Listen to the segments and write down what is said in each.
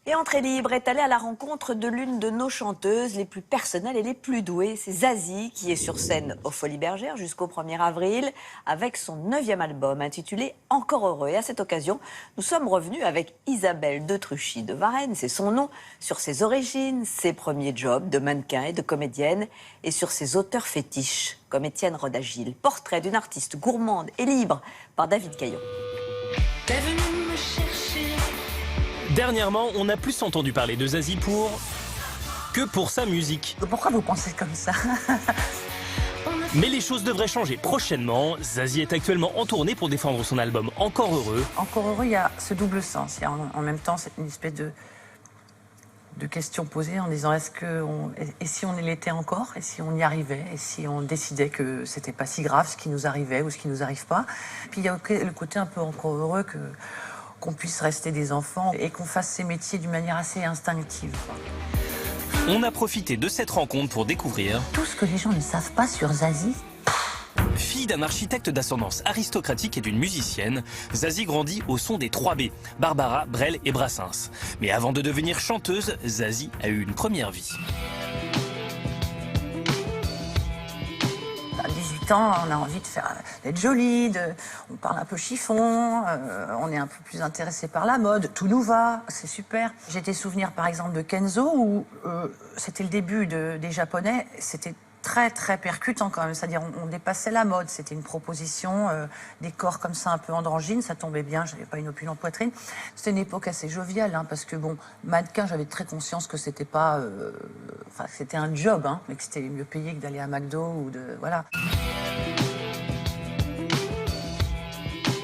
Et Entrée libre est allée à la rencontre de l'une de nos chanteuses les plus personnelles et les plus douées. C'est Zazie qui est sur scène aux Folies Bergères jusqu'au 1er avril avec son 9e album intitulé Encore heureux. Et à cette occasion, nous sommes revenus avec Isabelle de Truchy de Varennes, c'est son nom, sur ses origines, ses premiers jobs de mannequin et de comédienne et sur ses auteurs fétiches comme Étienne Rodagil. Portrait d'une artiste gourmande et libre par David Caillon. Dernièrement, on a plus entendu parler de Zazie que pour sa musique. Pourquoi vous pensez comme ça? Mais les choses devraient changer prochainement. Zazie est actuellement en tournée pour défendre son album Encore heureux. Encore heureux, il y a ce double sens. Il y a en même temps c'est une espèce de question posée en disant et si on l'était encore, et si on y arrivait, et si on décidait que c'était pas si grave ce qui nous arrivait ou ce qui nous arrive pas. Puis il y a le côté un peu encore heureux qu'on puisse rester des enfants et qu'on fasse ces métiers d'une manière assez instinctive. On a profité de cette rencontre pour découvrir tout ce que les gens ne savent pas sur Zazie. Fille d'un architecte d'ascendance aristocratique et d'une musicienne, Zazie grandit au son des 3B, Barbara, Brel et Brassens. Mais avant de devenir chanteuse, Zazie a eu une première vie. À 18 ans, on a envie d'être jolie, on parle un peu chiffon, on est un peu plus intéressé par la mode, tout nous va, c'est super. J'ai des souvenirs par exemple de Kenzo où c'était le début des Japonais, c'était très très percutant quand même, c'est-à-dire on dépassait la mode, c'était une proposition, des corps comme ça un peu androgynes, ça tombait bien, j'avais pas une opulente poitrine. C'était une époque assez joviale, parce que bon, mannequin, j'avais très conscience que c'était pas, c'était un job, mais que c'était mieux payé que d'aller à McDo ou voilà.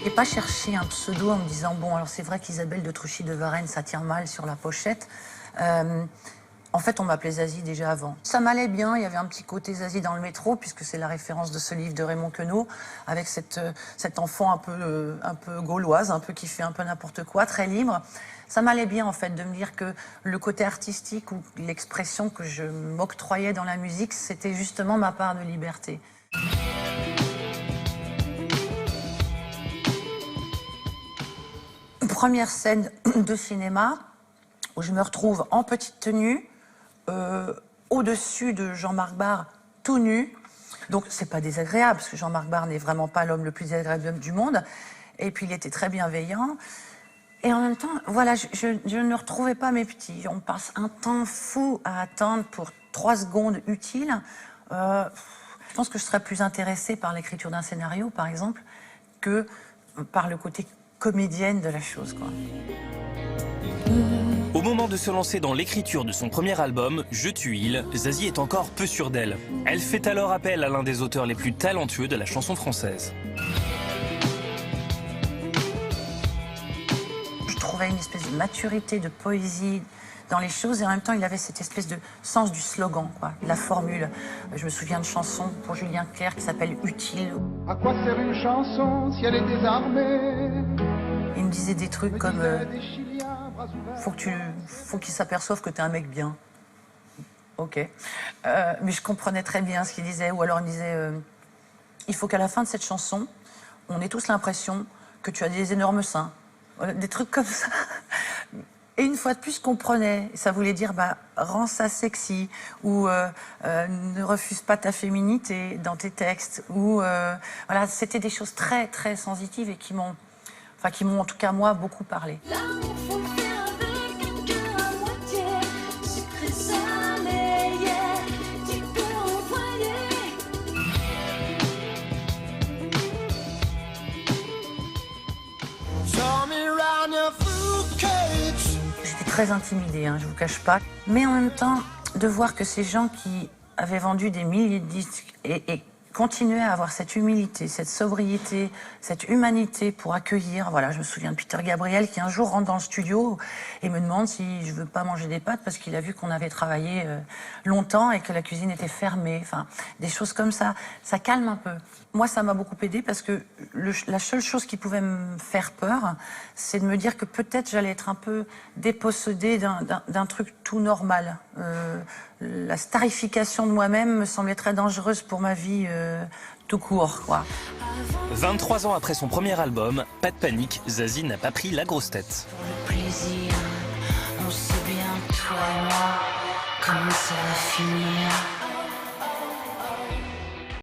J'ai pas cherché un pseudo en me disant bon, alors c'est vrai qu'Isabelle de Truchy de Varennes, ça tient mal sur la pochette. En fait, on m'appelait Zazie déjà avant. Ça m'allait bien, il y avait un petit côté Zazie dans le métro, puisque c'est la référence de ce livre de Raymond Queneau, avec cette enfant un peu gauloise, un peu qui fait un peu n'importe quoi, très libre. Ça m'allait bien, en fait, de me dire que le côté artistique ou l'expression que je m'octroyais dans la musique, c'était justement ma part de liberté. Une première scène de cinéma, où je me retrouve en petite tenue, au-dessus de Jean-Marc Barr, tout nu. Donc c'est pas désagréable, parce que Jean-Marc Barr n'est vraiment pas l'homme le plus désagréable du monde. Et puis il était très bienveillant. Et en même temps, voilà, je ne retrouvais pas mes petits. On passe un temps fou à attendre pour 3 secondes utiles. Je pense que je serais plus intéressée par l'écriture d'un scénario, par exemple, que par le côté comédienne de la chose, quoi. Au moment de se lancer dans l'écriture de son premier album, Je t'huile, Zazie est encore peu sûre d'elle. Elle fait alors appel à l'un des auteurs les plus talentueux de la chanson française. Je trouvais une espèce de maturité, de poésie dans les choses et en même temps il avait cette espèce de sens du slogan, quoi, la formule. Je me souviens de chansons pour Julien Clerc qui s'appelle Utile. À quoi sert une chanson si elle est désarmée? Il me disait des trucs comme faut qu'il s'aperçoive que t'es un mec bien. Ok. Mais je comprenais très bien ce qu'il disait. Ou alors il me disait il faut qu'à la fin de cette chanson, on ait tous l'impression que tu as des énormes seins. Voilà, des trucs comme ça. Et une fois de plus, je comprenais. Ça voulait dire rends ça sexy ou ne refuse pas ta féminité dans tes textes. Ou voilà, c'était des choses très très sensitives et qui m'ont en tout cas moi beaucoup parlé. J'étais très intimidée, je vous cache pas. Mais en même temps, de voir que ces gens qui avaient vendu des milliers de disques et continuaient à avoir cette humilité, cette sobriété, cette humanité pour accueillir. Voilà, je me souviens de Peter Gabriel qui un jour rentre dans le studio et me demande si je veux pas manger des pâtes parce qu'il a vu qu'on avait travaillé longtemps et que la cuisine était fermée. Enfin, des choses comme ça. Ça calme un peu. Moi, ça m'a beaucoup aidée parce que la seule chose qui pouvait me faire peur, c'est de me dire que peut-être j'allais être un peu dépossédée d'un truc tout normal. La starification de moi-même me semblait très dangereuse pour ma vie tout court, quoi. 23 ans après son premier album, pas de panique, Zazie n'a pas pris la grosse tête. Pour le plaisir, on sait toi et moi, comment ça va finir?